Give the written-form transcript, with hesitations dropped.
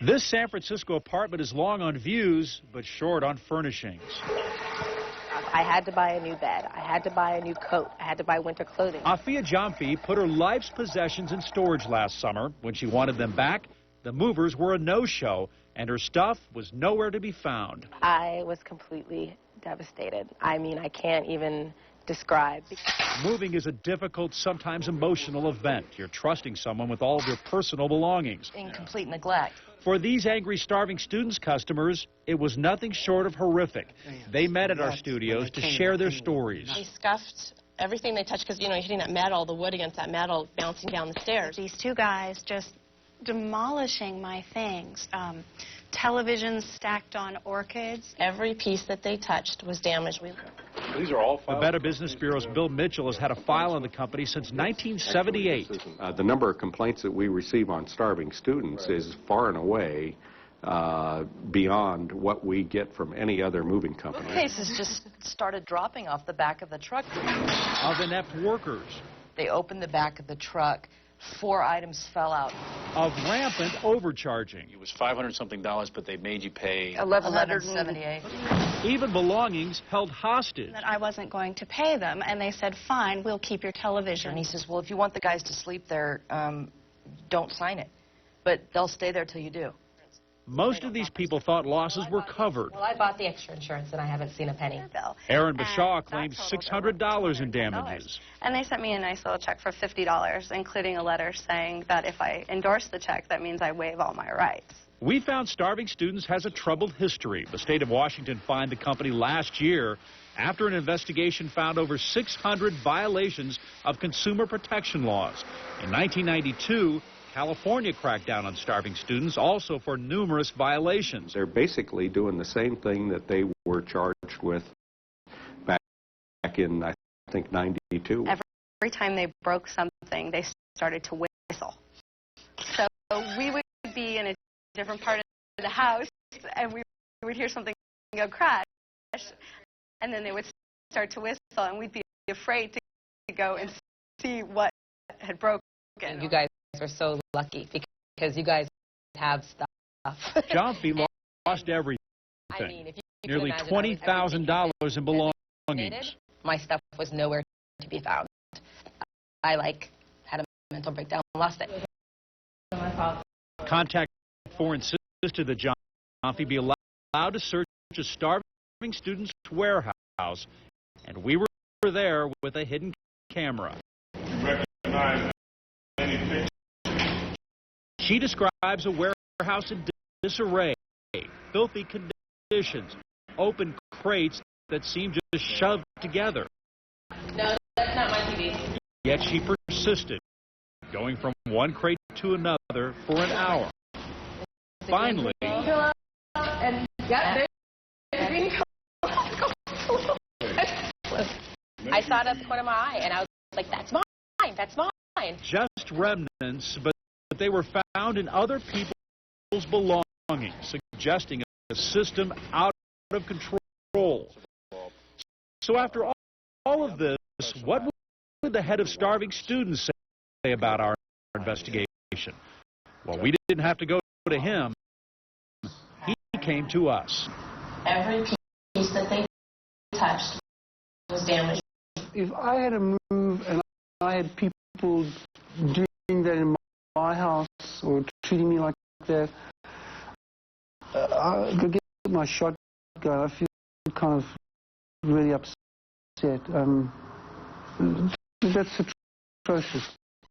This San Francisco apartment is long on views, but short on furnishings. I had to buy a new bed. I had to buy a new coat. I had to buy winter clothing. Afia Jamfi put her life's possessions in storage last summer. When she wanted them back, the movers were a no-show, and her stuff was nowhere to be found. I was completely devastated. I mean, I can't even describe. Moving is a difficult, sometimes emotional event. You're trusting someone with all of your personal belongings. In complete neglect. For these angry, starving students customers, it was nothing short of horrific. They met at our studios to share their stories. They scuffed everything they touched because, you know, you're hitting that metal, the wood against that metal, bouncing down the stairs. These two guys just demolishing my things. Televisions stacked on orchids. Every piece that they touched was damaged. These are all files. The Better Business Bureau's Bill Mitchell has had a file on the company since 1978. The number of complaints that we receive on starving students is far and away beyond what we get from any other moving company. Cases just started dropping off the back of the truck. Of inept workers. They opened the back of the truck. 4 items fell out. Of rampant overcharging. It was $500-something, but they made you pay $1,178. Even belongings held hostage. That I wasn't going to pay them, and they said, fine, we'll keep your television. And he says, well, if you want the guys to sleep there, don't sign it. But they'll stay there till you do. Most of these people thought losses were covered. Well, I bought the extra insurance, and I haven't seen a penny. Aaron Bashaw claims $600 in damages. And they sent me a nice little check for $50, including a letter saying that if I endorse the check, that means I waive all my rights. We found Starving Students has a troubled history. The state of Washington fined the company last year after an investigation found over 600 violations of consumer protection laws. In 1992, California cracked down on Starving Students, also for numerous violations. They're basically doing the same thing that they were charged with back in, I think, 92. Every time they broke something, they started to whistle. So we would be in a different part of the house, and we would hear something go crash, and then they would start to whistle, and we'd be afraid to go and see what had broken. You guys are so lucky because you guys have stuff. Jamfi lost everything. I mean, if you nearly $20,000 in belongings. My stuff was nowhere to be found. I had a mental breakdown and lost it. Contact 4 insisted that Jamfi be allowed to search a Starving Students warehouse, and we were there with a hidden camera. She describes a warehouse in disarray, filthy conditions, open crates that seem just shoved together. No, that's not my TV. Yet she persisted, going from one crate to another for an hour. Finally, And yeah, I saw it at the corner of my eye, and I was like, that's mine, that's mine. just remnants, but they were found in other people's belongings, suggesting a system out of control. So after all of this, what would the head of Starving Students say about our investigation? Well, we didn't have to go to him. He came to us. Every piece that they touched was damaged. If I had to move and I had people doing that in my house or treating me like that, I could get my shotgun. I feel kind of really upset. That's atrocious.